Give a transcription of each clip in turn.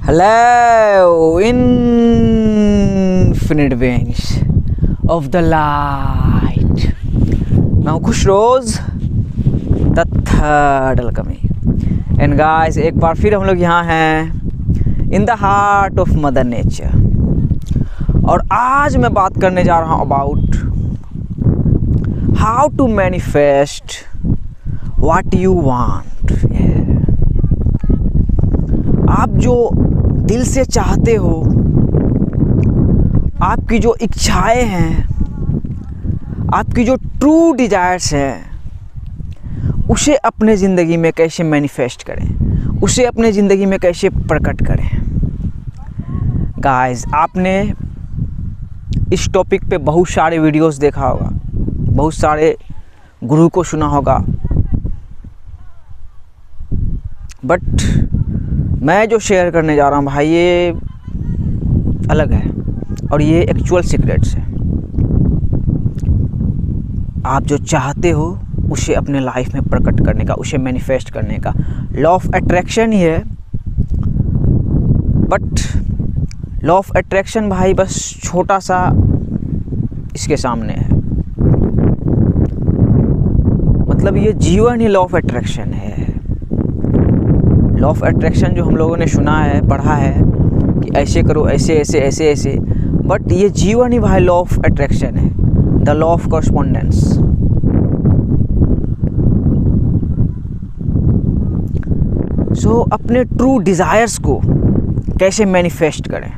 Hello, infinite wings of the light. मैं हूँ Khush Roz the third alchemy and guys एक बार फिर हम लोग यहाँ हैं in the heart of mother nature. और आज मैं बात करने जा रहा हूँ about how to manifest what you want. आप जो दिल से चाहते हो, आपकी जो इच्छाएं हैं, आपकी जो ट्रू डिज़ायर्स हैं, उसे अपने ज़िंदगी में कैसे मैनिफेस्ट करें, उसे अपने ज़िंदगी में कैसे प्रकट करें। गाइस, आपने इस टॉपिक पे बहुत सारे वीडियोस देखा होगा, बहुत सारे गुरु को सुना होगा, बट मैं जो शेयर करने जा रहा हूँ भाई ये अलग है और ये एक्चुअल सीक्रेट्स है। आप जो चाहते हो उसे अपने लाइफ में प्रकट करने का, उसे मैनिफेस्ट करने का लॉ ऑफ अट्रैक्शन ही है। बट लॉ ऑफ अट्रैक्शन भाई बस छोटा सा इसके सामने है। मतलब ये जीवन ही लॉ ऑफ अट्रैक्शन है। लॉ ऑफ अट्रैक्शन जो हम लोगों ने सुना है, पढ़ा है कि ऐसे करो, ऐसे ऐसे ऐसे ऐसे, बट ये जीवन ही भाई लॉ ऑफ अट्रैक्शन है, द लॉ ऑफ कॉरस्पॉन्डेंस। सो अपने ट्रू डिज़ायर्स को कैसे मैनिफेस्ट करें,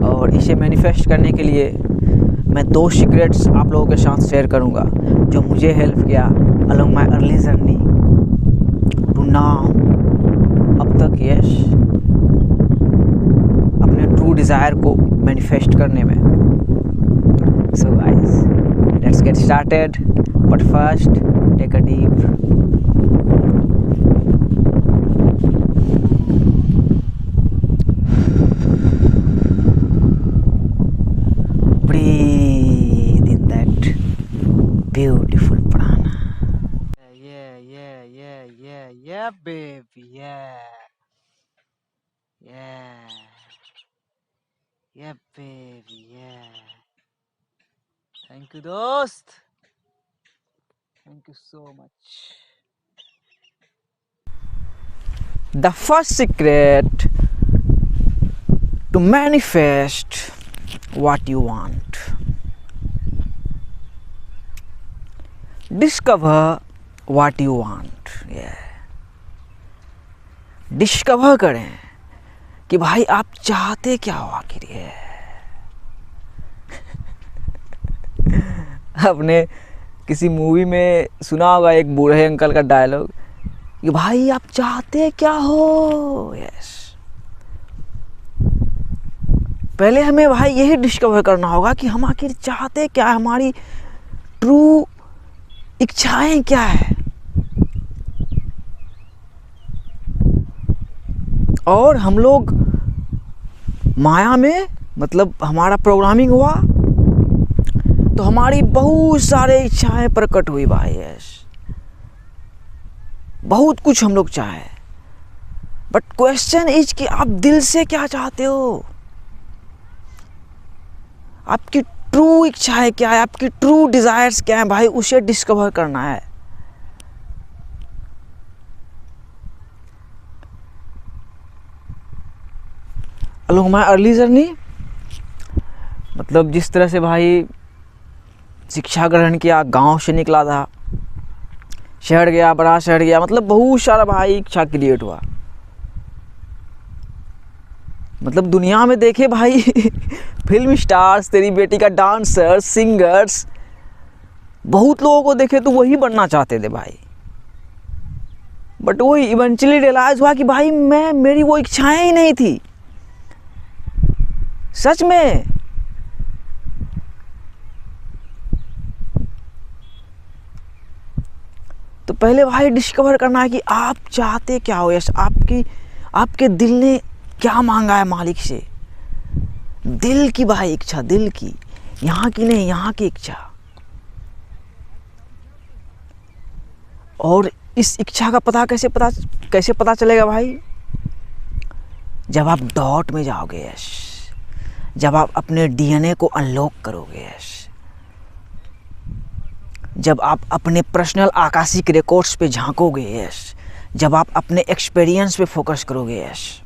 और इसे मैनिफेस्ट करने के लिए मैं 2 सीक्रेट्स आप लोगों के साथ शेयर करूंगा जो मुझे हेल्प किया along my early journey to now अब तक। यस, अपने ट्रू डिज़ायर को मैनिफेस्ट करने में। So guys, let's get started, but first take a deep breathe in that beautiful prana. Yeah, baby, yeah, baby, yeah. Thank you, dost. Thank you so much. The first secret to manifest what you want. Discover what you want. Discover करें कि भाई आप चाहते क्या हो आखिर। ये आपने किसी मूवी में सुना होगा एक बूढ़े अंकल का डायलॉग कि भाई आप चाहते क्या हो। यस, पहले हमें भाई यही डिस्कवर करना होगा कि हम आखिर चाहते क्या है, हमारी ट्रू इच्छाएं क्या है। और हम लोग माया में, मतलब हमारा प्रोग्रामिंग हुआ तो हमारी बहुत सारे इच्छाएं प्रकट हुई भाई। यस, बहुत कुछ हम लोग चाहे, बट क्वेश्चन इज कि आप दिल से क्या चाहते हो, आपकी ट्रू इच्छाएं क्या है, आपकी ट्रू डिजायर्स क्या है भाई, उसे डिस्कवर करना है। अलोंग माय अर्ली जर्नी, मतलब जिस तरह से भाई शिक्षा ग्रहण किया, गांव से निकला था, शहर गया, बड़ा शहर गया, मतलब बहुत सारा भाई इच्छा क्रिएट हुआ। मतलब दुनिया में देखे भाई फिल्म स्टार्स, तेरी बेटी का डांसर्स, सिंगर्स, बहुत लोगों को देखे तो वही बनना चाहते थे भाई। बट वो इवेंचुअली रियलाइज हुआ कि भाई मेरी वो इच्छाएं ही नहीं थी सच में। तो पहले भाई डिस्कवर करना है कि आप चाहते क्या हो। यस, आपके दिल ने क्या मांगा है मालिक से, दिल की भाई इच्छा, दिल की, यहाँ की नहीं, यहाँ की इच्छा। और इस इच्छा का कैसे पता चलेगा भाई? जब आप डॉट में जाओगे यश, जब आप अपने डीएनए को अनलॉक करोगे यश, जब आप अपने पर्सनल आकाशिक रिकॉर्ड्स पे झांकोगे यश, जब आप अपने एक्सपीरियंस पे फोकस करोगे यश,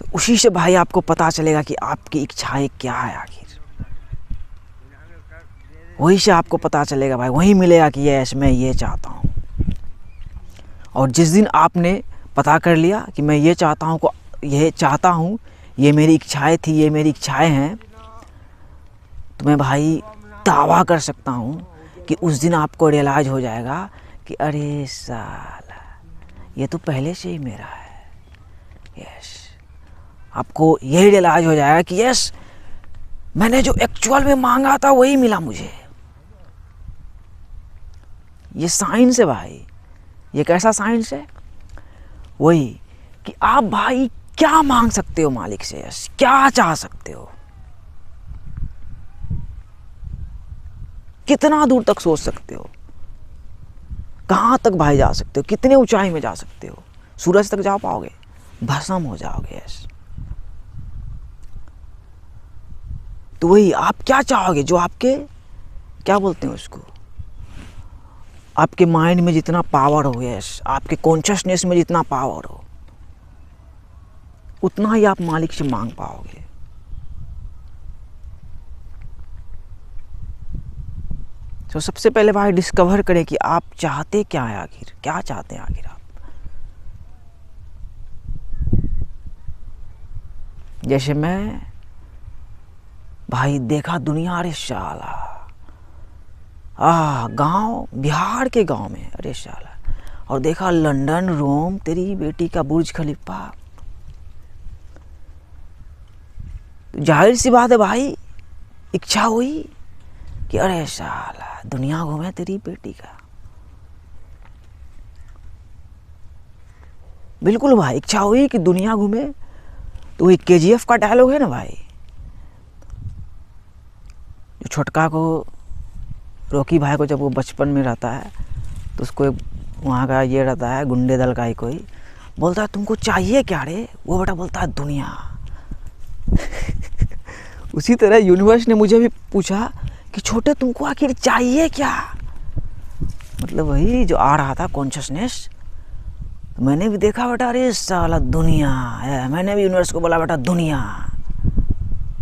तो उसी से भाई आपको पता चलेगा कि आपकी इच्छाएं क्या है आखिर। वही से आपको पता चलेगा भाई, वही मिलेगा कि यस मैं ये चाहता हूँ। और जिस दिन आपने पता कर लिया कि मैं ये चाहता हूँ, ये मेरी इच्छाएं थी, ये मेरी इच्छाएं हैं, तो मैं भाई दावा कर सकता हूँ कि उस दिन आपको रियलाइज हो जाएगा कि अरे साला ये तो पहले से ही मेरा है। यस, आपको यही रियलाइज हो जाएगा कि यस मैंने जो एक्चुअल में मांगा था वही मिला मुझे। ये साइंस है भाई। ये कैसा साइंस है? वही कि आप भाई क्या मांग सकते हो मालिक से, यस क्या चाह सकते हो, कितना दूर तक सोच सकते हो, कहाँ तक भाई जा सकते हो, कितने ऊंचाई में जा सकते हो। सूरज तक जा पाओगे? भस्म हो जाओगे। यस, तो वही आप क्या चाहोगे, जो आपके क्या बोलते हैं उसको, आपके माइंड में जितना पावर हो, यस आपके कॉन्शियसनेस में जितना पावर हो, उतना ही आप मालिक से मांग पाओगे। तो सबसे पहले भाई डिस्कवर करें कि आप चाहते क्या है आखिर, क्या चाहते हैं आखिर आप। जैसे मैं भाई देखा दुनिया, अरे शाला गांव, बिहार के गांव में, अरे शाला, और देखा लंदन, रोम, तेरी बेटी का बुर्ज खलीफा। तो जाहिर सी बात है भाई, इच्छा हुई कि अरे साला दुनिया घूमे तेरी बेटी का। बिल्कुल भाई, इच्छा हुई कि दुनिया घूमे। तो वही केजीएफ का डायलॉग है ना भाई, जो छोटका को, रॉकी भाई को जब वो बचपन में रहता है तो उसको वहाँ का ये रहता है गुंडे दल का ही कोई, बोलता है तुमको चाहिए क्या रे? वो बेटा बोलता है दुनिया। उसी तरह यूनिवर्स ने मुझे भी पूछा कि छोटे तुमको आखिर चाहिए क्या? मतलब वही जो आ रहा था कॉन्शियसनेस, मैंने भी देखा बेटा अरे साला दुनिया है। मैंने भी यूनिवर्स को बोला बेटा दुनिया,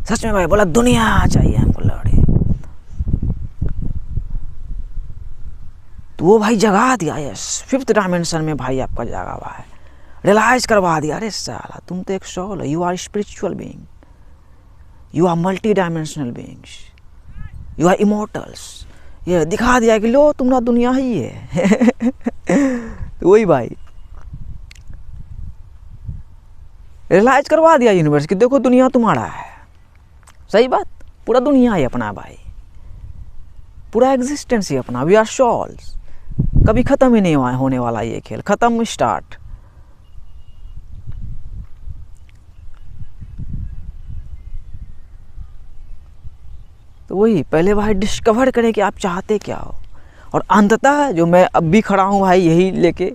सच में भाई बोला दुनिया चाहिए हमको लड़े। तो वो भाई जगा दिया, यस फिफ्थ डायमेंशन में भाई आपका जगा हुआ है, रियलाइज करवा दिया अरे साला तुम तो एक सोल हो, you are spiritual being, you are multi dimensional beings, you are immortals. ये दिखा दिया कि लो तुम ना दुनिया ही है। तो वही भाई रियलाइज करवा दिया यूनिवर्स कि देखो दुनिया तुम्हारा है। सही बात, पूरा दुनिया ही अपना भाई, पूरा एग्जिस्टेंस ही अपना। वी आर सोल्स, कभी खत्म ही नहीं होने वाला ये खेल, खत्म स्टार्ट। तो वही पहले भाई डिस्कवर करें कि आप चाहते क्या हो। और अंततः जो मैं अब भी खड़ा हूँ भाई यही लेके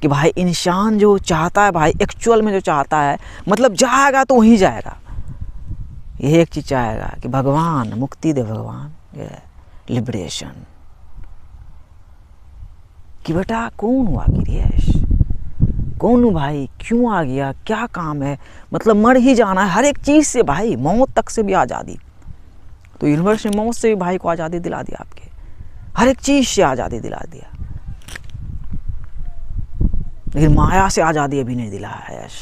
कि भाई इंसान जो चाहता है भाई, एक्चुअल में जो चाहता है, मतलब जाएगा तो वहीं जाएगा। यही एक चीज़ चाहेगा कि भगवान मुक्ति दे, भगवान ये लिबरेशन। कि बेटा कौन हुआ गिरीश, कौन हूँ भाई, क्यों आ गया, क्या काम है, मतलब मर ही जाना है हर एक चीज़ से भाई, मौत तक से भी आज़ादी। तो यूनिवर्स ने मौत से भी भाई को आज़ादी दिला दिया, आपके हर एक चीज़ से आज़ादी दिला दिया। लेकिन माया से आज़ादी अभी नहीं दिलाया है। यश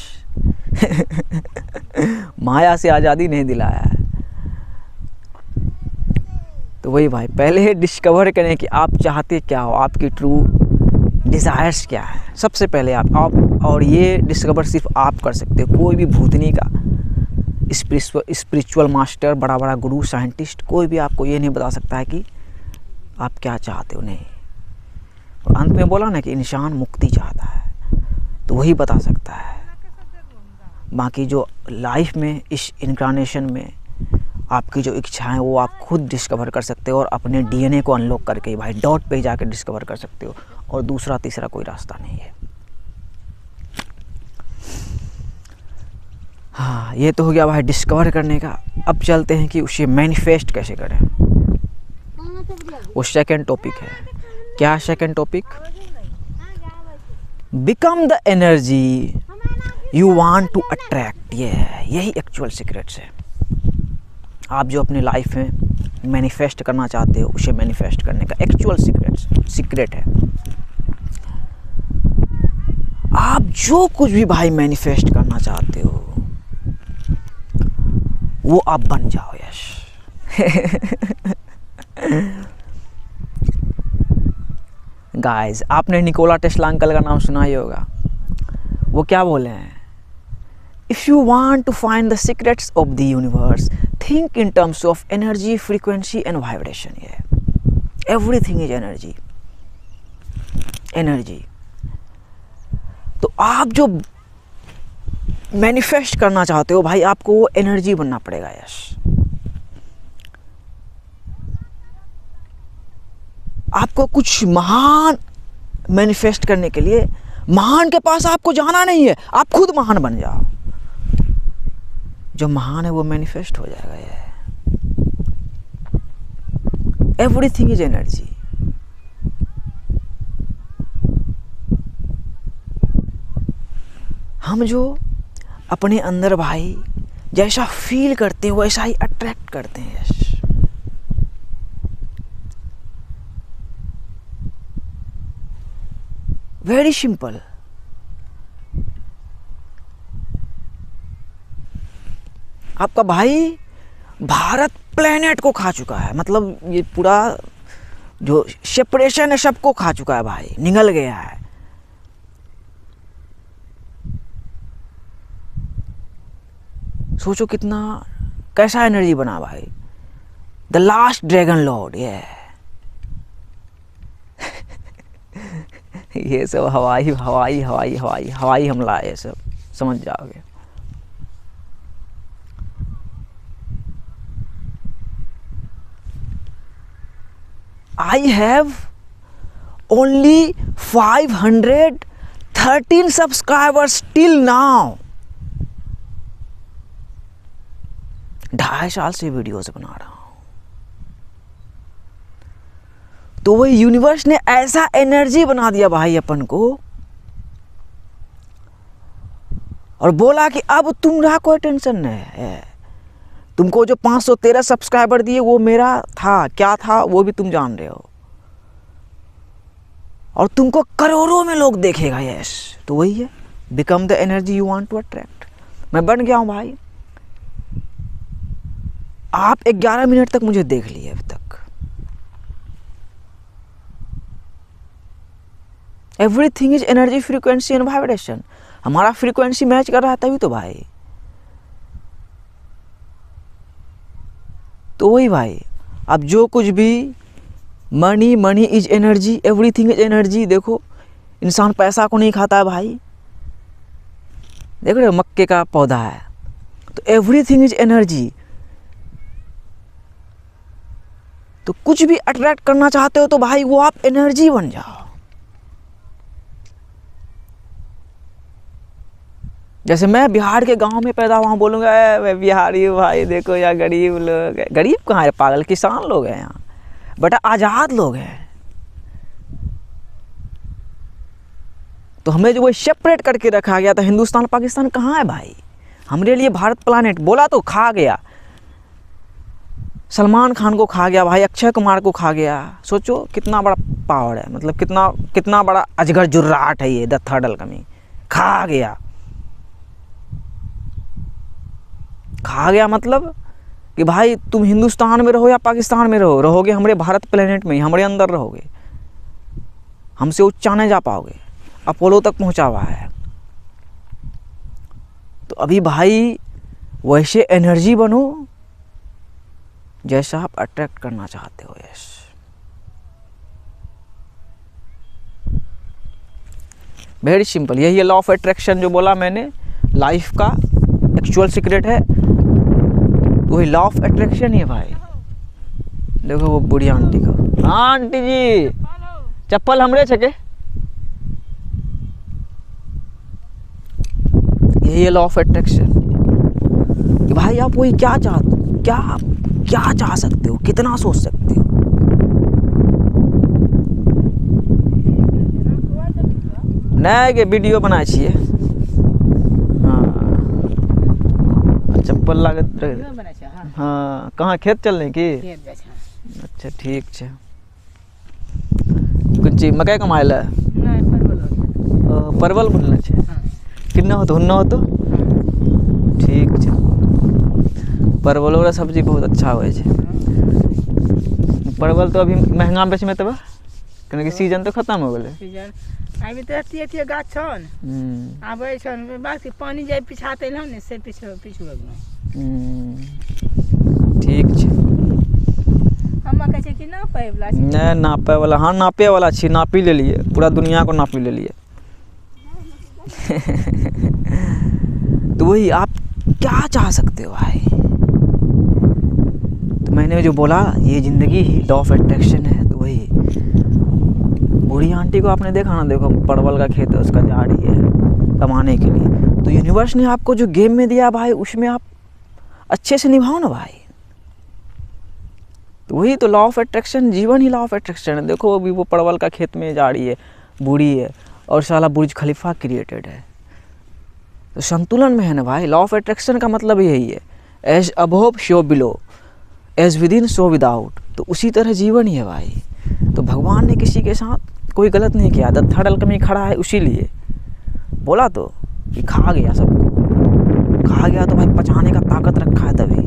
माया से आज़ादी नहीं दिलाया है। तो वही भाई पहले डिस्कवर करें कि आप चाहते क्या हो, आपकी ट्रू डिज़ायर्स क्या है सबसे पहले आप। और ये डिस्कवर सिर्फ आप कर सकते हो, कोई भी भूतनी का, स्पिरिचुअल मास्टर, बड़ा बड़ा गुरु, साइंटिस्ट, कोई भी आपको ये नहीं बता सकता है कि आप क्या चाहते हो, नहीं। और अंत में बोला ना कि इंसान मुक्ति चाहता है, तो वही बता सकता है। बाकी जो लाइफ में, इस इनकारनेशन में आपकी जो इच्छाएं वो आप खुद डिस्कवर कर सकते हो और अपने डीएनए को अनलॉक करके भाई डॉट पे जाकर डिस्कवर कर सकते हो, और दूसरा तीसरा कोई रास्ता नहीं है। हाँ, ये तो हो गया भाई डिस्कवर करने का। अब चलते हैं कि उसे मैनिफेस्ट कैसे करें। वो सेकंड टॉपिक है। क्या second topic? Become the energy you want to attract. यही एक्चुअल सीक्रेट्स है। आप जो अपनी लाइफ में मैनिफेस्ट करना चाहते हो उसे मैनिफेस्ट करने का एक्चुअल सीक्रेट है। आप जो कुछ भी भाई मैनिफेस्ट करना चाहते हो वो आप बन जाओ। यश गाइस, आपने निकोला टेस्ला अंकल का नाम सुना ही होगा। वो क्या बोले हैं? If you want to find the secrets of the universe, think in terms of energy, frequency and vibration. Everything is energy. Energy. तो आप जो मैनिफेस्ट करना चाहते हो भाई, आपको वो एनर्जी बनना पड़ेगा। यश, आपको कुछ महान मैनिफेस्ट करने के लिए महान के पास आपको जाना नहीं है, आप खुद महान बन जाओ। जो महान है वो मैनिफेस्ट हो जाएगा। ये एवरीथिंग इज एनर्जी। हम जो अपने अंदर भाई जैसा फील करते हैं वैसा ही अट्रैक्ट करते हैं। यश, वेरी सिंपल। आपका भाई भारत प्लेनेट को खा चुका है, मतलब ये पूरा जो सेपरेशन है सबको खा चुका है भाई, निगल गया है। सोचो कितना कैसा एनर्जी बना भाई। The last dragon Lord. ये सब हवाई हमला है, ये सब समझ जाओगे। I have only 513 subscribers till now। 2.5 साल से वीडियोस बना रहा हूं। तो वही यूनिवर्स ने ऐसा एनर्जी बना दिया भाई अपन को, और बोला कि अब तुम्हारा कोई टेंशन नहीं है। तुमको जो 513 सब्सक्राइबर दिए वो मेरा था, क्या था वो भी तुम जान रहे हो, और तुमको करोड़ों में लोग देखेगा। यस, तो वही है, become the energy you want to attract. मैं बन गया हूं भाई। आप 11 मिनट तक मुझे देख लिए अब तक। Everything is energy, frequency and vibration. हमारा फ्रीक्वेंसी मैच कर रहा है तभी तो भाई। तो वही भाई, अब जो कुछ भी money is energy, everything is energy. देखो, इंसान पैसा को नहीं खाता है भाई। देख रहे हो, मक्के का पौधा है, तो एवरीथिंग इज एनर्जी। तो कुछ भी अट्रैक्ट करना चाहते हो तो भाई वो आप एनर्जी बन जाओ। जैसे मैं बिहार के गांव में पैदा हुआ, बोलूँगा मैं बिहारी हूँ भाई, देखो यहाँ गरीब लोग। गरीब कहाँ है पागल, किसान लोग हैं यहाँ, बेटा आज़ाद लोग हैं। तो हमें जो वो सेपरेट करके रखा गया था, हिंदुस्तान पाकिस्तान कहाँ है भाई। हमारे लिए भारत प्लानेट बोला तो खा गया, सलमान खान को खा गया भाई, अक्षय कुमार को खा गया। सोचो कितना बड़ा पावर है, मतलब कितना बड़ा अजगर जुर्राट है ये, द थर्ड अलकमी। खा गया मतलब कि भाई तुम हिंदुस्तान में रहो या पाकिस्तान में रहोगे हमारे भारत प्लेनेट में ही, हमारे अंदर रहोगे। हमसे ऊंचा नहीं जा पाओगे, अपोलो तक पहुंचा हुआ है। तो अभी भाई वैसे एनर्जी बनो जैसा आप अट्रैक्ट करना चाहते हो। Yes, very simple. यही है लॉ ऑफ अट्रैक्शन जो बोला मैंने, लाइफ का एक्चुअल सीक्रेट है। वही लॉ ऑफ अट्रैक्शन ही है भाई। देखो वो बुढ़ी आंटी को। हाँ आंटी जी, चप्पल हमरे छके। यही है लॉ ऑफ अट्रैक्शन कि भाई आप वही क्या चाह सकते हो, कितना सोच सकते हो। नहीं के वीडियो बनाए छिए। हाँ चप्पल लागत रहे। हाँ कहाँ खेत चलने की? अच्छा ठीक है। कुछ चीज मकई कमाए ला? परवल बोलने छे। कितना हो तो हुन्ना हो तो ठीक है। परवल वाला सब्जी बहुत अच्छा हो छे। परवल तो अभी महंगा बेच में तब क्योंकि सीजन तो खत्म हो गए। सीजन अभी तो एते गाछ छन आबै छन बाकी पानी जाय पिछाते ल ने से पिछु ठीक छे। हम कहे छे कि ना पाए वाला छी। नहीं नापे वाला, हाँ नापे वाला छी, नापी ले लिए, पूरा दुनिया को नापी ले लिए। तो वही आप क्या चाह सकते हो भाई। तो मैंने जो बोला ये ज़िंदगी ही लॉ ऑफ अट्रैक्शन है। तो वही बूढ़ी आंटी को आपने देखा ना, देखो परवल का खेत है, उसका झाड़ी है कमाने के लिए। तो यूनिवर्स ने आपको जो गेम में दिया भाई उसमें आप अच्छे से निभाओ ना भाई। तो वही तो लॉ ऑफ अट्रैक्शन, जीवन ही लॉ ऑफ अट्रैक्शन है। देखो अभी वो परवल का खेत में झाड़ी है, बूढ़ी है और साला बुर्ज खलीफा क्रिएटेड है। तो संतुलन में है ना भाई। लॉ ऑफ अट्रैक्शन का मतलब यही है, as above so below, as within so without. तो उसी तरह जीवन ही है भाई। तो भगवान ने किसी के साथ कोई गलत नहीं किया। द थर्ड एल्केमी खड़ा है उसीलिए बोला तो कि खा गया सबको, खा गया तो भाई पचाने का ताकत रखा है तभी।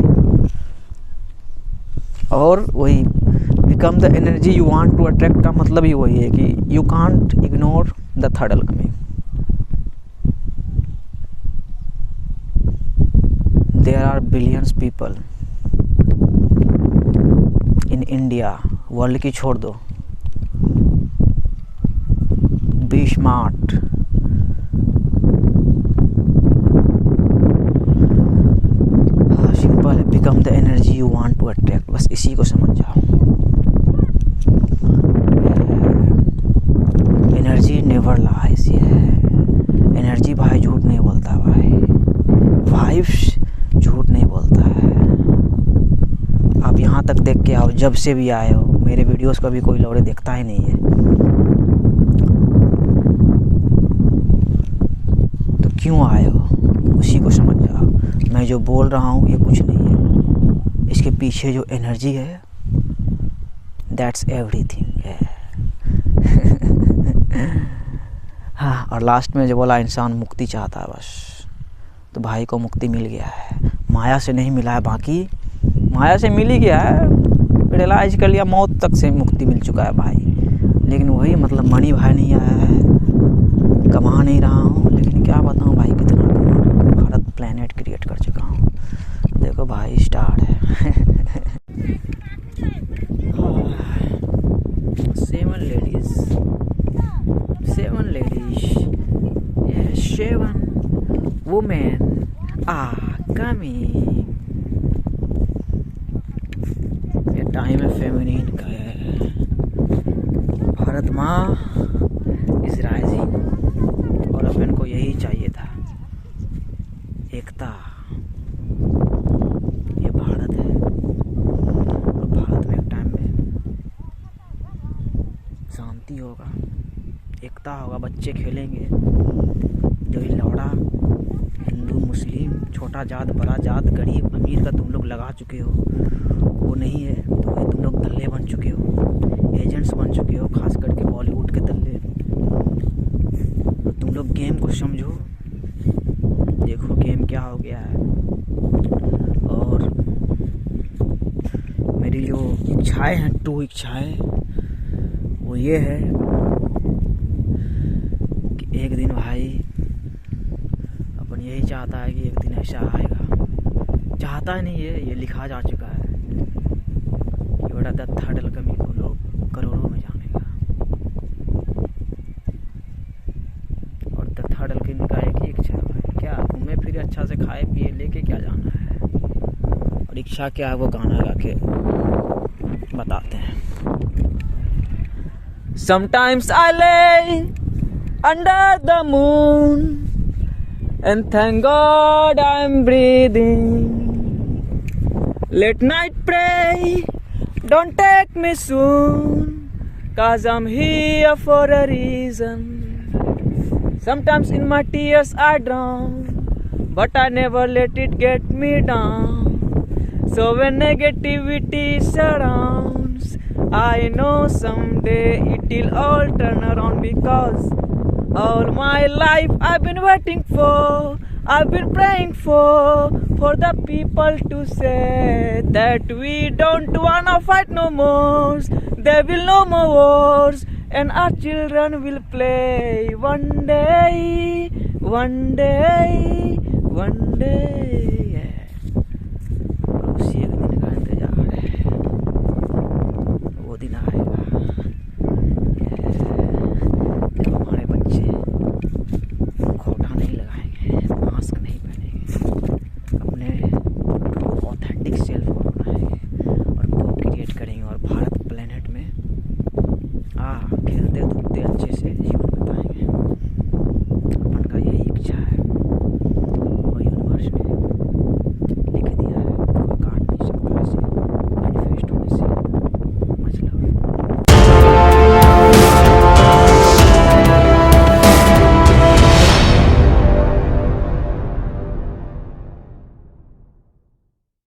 और वही become the energy you want to attract का मतलब ही वही है कि you can't ignore the third alchemy. There are billions people in India. World की छोड़ दो, बी स्मार्ट। सिंपल है, become the energy you want to attract, बस इसी को समझ जाओ। Energy never lies. एनर्जी भाई झूठ नहीं बोलता भाई, वाइब्स झूठ नहीं बोलता है। आप यहाँ तक देख के आओ, जब से भी आए हो, मेरे वीडियोस को भी कोई लौड़े देखता ही नहीं है। तो क्यों आए हो उसी को समझ जाओ। मैं जो बोल रहा हूँ ये कुछ नहीं है, इसके पीछे जो एनर्जी है दैट्स एवरीथिंग है। हाँ और लास्ट में जो बोला इंसान मुक्ति चाहता है बस, तो भाई को मुक्ति मिल गया है। माया से नहीं मिला है, बाकी माया से मिल ही गया है, रियलाइज कर लिया, मौत तक से मुक्ति मिल चुका है भाई। लेकिन वही मतलब मनी भाई नहीं आया है, कमा नहीं रहा हूँ, लेकिन क्या बताऊँ भाई कितना कमा रहा हूँ। भारत प्लेनेट क्रिएट कर चुका हूँ। देखो भाई स्टार्ट है। 7 women are coming। ये टाइम है फेमिनिन का है। भारत माँ इज राइजिंग और अपन को यही चाहिए था, एकता। ये भारत है और भारत में एक टाइम में शांति होगा, एकता होगा, बच्चे खेलेंगे। जो ये लौड़ा हिंदू मुस्लिम छोटा जात बड़ा जात गरीब अमीर का तुम लोग लगा चुके हो, वो नहीं है। तो ये तुम लोग दल्ले बन चुके हो, एजेंट्स बन चुके हो, खास करके बॉलीवुड के दल्ले। तो तुम लोग गेम को समझो, देखो गेम क्या हो गया है। और मेरी जो इच्छाएं हैं, 2 इच्छाएं, वो ये है कि एक दिन भाई अपन यही चाहता है कि एक दिन ऐसा आएगा, चाहता ही नहीं है, ये लिखा जा चुका है कि बेटा द थर्ड एल्केमी को लोग करोड़ों में जानेगा। और द थर्ड एल्केमी का एक ही इच्छा है, क्या घूमे फिरे अच्छा से खाए पिए लेके क्या जाना है। और इच्छा क्या है वो गाना गा के बताते हैं. Sometimes I lay under the moon and thank God I'm breathing. Late night pray, don't take me soon, 'cause I'm here for a reason. Sometimes in my tears I drown, but I never let it get me down. So when negativity surrounds, I know someday it'll all turn around, because all my life I've been waiting for, I've been praying for the people to say that we don't wanna fight no more. There will no more wars, and our children will play one day, one day, one day.